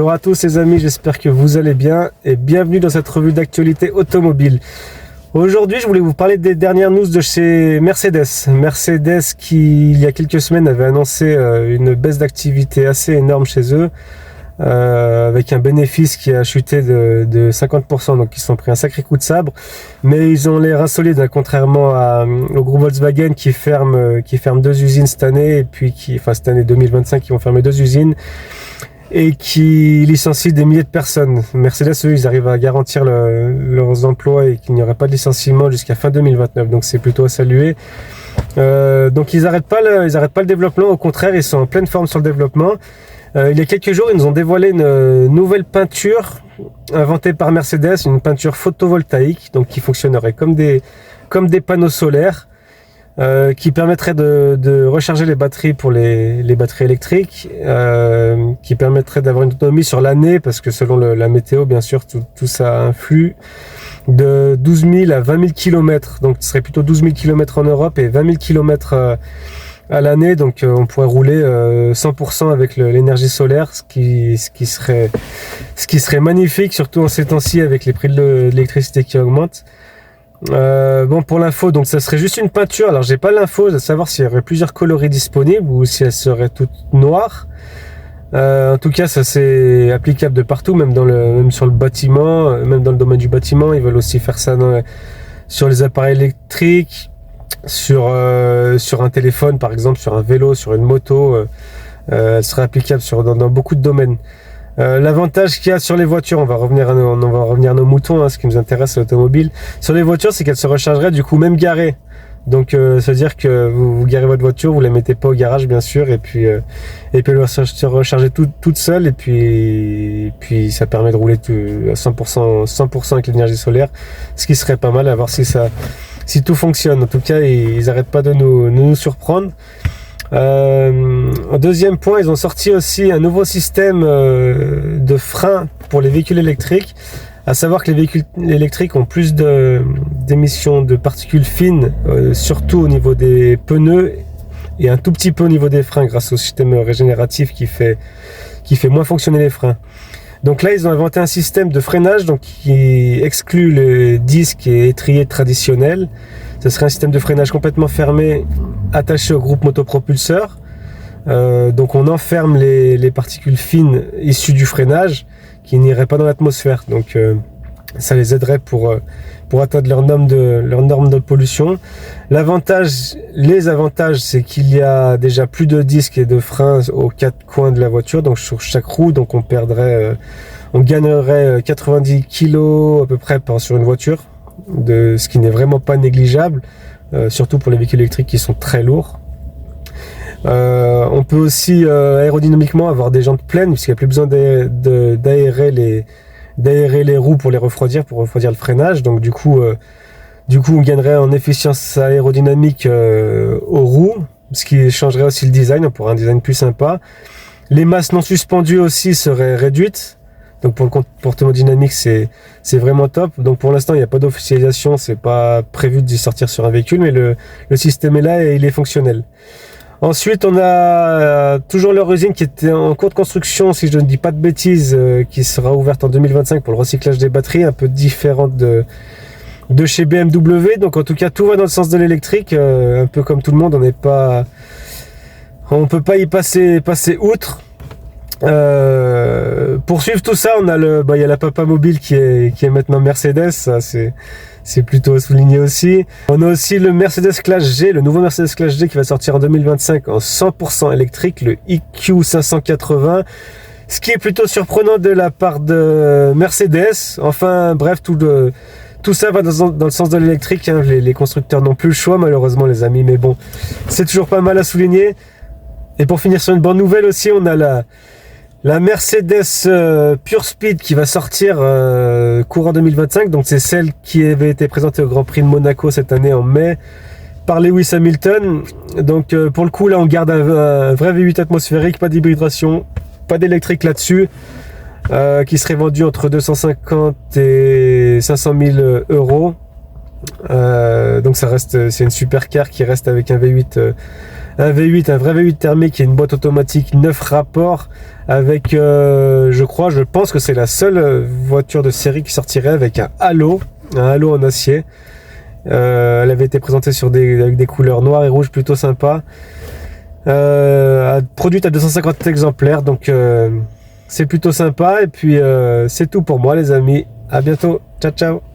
Bonjour à tous les amis, j'espère que vous allez bien et bienvenue dans cette revue d'actualité automobile. Aujourd'hui, je voulais vous parler des dernières news de chez Mercedes. Mercedes qui, il y a quelques semaines, avait annoncé une baisse d'activité assez énorme chez eux, avec un bénéfice qui a chuté de 50%, donc ils se sont pris un sacré coup de sabre. Mais ils ont les reins solides, hein, contrairement au groupe Volkswagen qui ferme 2 usines cette année, et puis cette année 2025, ils vont fermer 2 usines. Et qui licencie des milliers de personnes. Mercedes, eux, ils arrivent à garantir leurs emplois et qu'il n'y aurait pas de licenciement jusqu'à fin 2029. Donc c'est plutôt à saluer. Donc ils arrêtent pas le développement. Au contraire, ils sont en pleine forme sur le développement. Il y a quelques jours, ils nous ont dévoilé une nouvelle peinture inventée par Mercedes, une peinture photovoltaïque, donc qui fonctionnerait comme des panneaux solaires. Qui permettrait de recharger les batteries pour les batteries électriques, qui permettrait d'avoir une autonomie sur l'année, parce que selon la météo, bien sûr, tout ça influe, de 12 000 à 20 000 km. Donc ce serait plutôt 12 000 km en Europe et 20 000 km à l'année. Donc on pourrait rouler 100% avec l'énergie solaire, ce qui serait magnifique, surtout en ces temps-ci avec les prix de l'électricité qui augmentent. Bon, pour l'info, donc ça serait juste une peinture. Alors j'ai pas l'info de savoir s'il y aurait plusieurs coloris disponibles ou si elle serait toute noire. En tout cas, ça c'est applicable de partout, même sur le bâtiment, même dans le domaine du bâtiment. Ils veulent aussi faire ça sur les appareils électriques, sur un téléphone par exemple, sur un vélo, sur une moto. Elle serait applicable dans beaucoup de domaines. L'avantage qu'il y a sur les voitures, on va revenir à nos moutons, hein, ce qui nous intéresse c'est l'automobile. Sur les voitures, c'est qu'elles se rechargeraient du coup même garées. Donc ça veut dire que vous garez votre voiture, vous la mettez pas au garage bien sûr, et puis elle va se recharger toute seule, et puis ça permet de rouler à 100% avec l'énergie solaire, ce qui serait pas mal à voir si tout fonctionne. En tout cas, ils arrêtent pas de nous surprendre. En deuxième point, ils ont sorti aussi un nouveau système de frein pour les véhicules électriques, à savoir que les véhicules électriques ont plus d'émissions de particules fines, surtout au niveau des pneus et un tout petit peu au niveau des freins, grâce au système régénératif qui fait moins fonctionner les freins. Donc là, ils ont inventé un système de freinage qui exclut le disque et étrier traditionnel. Ce serait un système de freinage complètement fermé, attaché au groupe motopropulseur. Donc on enferme les particules fines issues du freinage qui n'iraient pas dans l'atmosphère. Donc ça les aiderait pour atteindre leur norme de pollution. Les avantages, c'est qu'il y a déjà plus de disques et de freins aux 4 coins de la voiture, donc sur chaque roue. Donc on gagnerait 90 kg à peu près sur une voiture, ce qui n'est vraiment pas négligeable, surtout pour les véhicules électriques qui sont très lourds. On peut aussi aérodynamiquement avoir des jantes pleines, puisqu'il n'y a plus besoin d'aérer les roues pour refroidir le freinage. Donc du coup on gagnerait en efficience aérodynamique aux roues, ce qui changerait aussi le design. On pourrait un design plus sympa. Les masses non suspendues aussi seraient réduites. Donc pour le comportement dynamique, c'est vraiment top. Donc pour l'instant, il n'y a pas d'officialisation, c'est pas prévu d'y sortir sur un véhicule, mais le système est là et il est fonctionnel. Ensuite, on a toujours leur usine qui était en cours de construction, si je ne dis pas de bêtises, qui sera ouverte en 2025 pour le recyclage des batteries, un peu différente de chez BMW. Donc en tout cas, tout va dans le sens de l'électrique, un peu comme tout le monde. On peut pas y passer outre. Pour suivre tout ça, il y a la Papa Mobile qui est maintenant Mercedes. Ça, c'est plutôt à souligner aussi. On a aussi le Mercedes Classe G, le nouveau Mercedes Classe G qui va sortir en 2025 en 100% électrique, le EQ 580. Ce qui est plutôt surprenant de la part de Mercedes. Enfin bref, tout ça va dans le sens de l'électrique, hein. Les constructeurs n'ont plus le choix malheureusement les amis, mais bon, c'est toujours pas mal à souligner. Et pour finir sur une bonne nouvelle aussi, on a la Mercedes Pure Speed qui va sortir courant 2025. Donc c'est celle qui avait été présentée au Grand Prix de Monaco cette année en mai par Lewis Hamilton. Donc pour le coup là on garde un vrai V8 atmosphérique, pas d'hybridation, pas d'électrique là-dessus, qui serait vendu entre 250 et 500 000 euros. Donc ça reste, c'est une supercar qui reste avec un V8, un vrai V8 thermique qui est une boîte automatique 9 rapports avec, je pense que c'est la seule voiture de série qui sortirait avec un halo en acier. Elle avait été présentée avec des couleurs noires et rouges plutôt sympas. Produite à 250 exemplaires, donc c'est plutôt sympa. Et puis c'est tout pour moi les amis. À bientôt. Ciao ciao.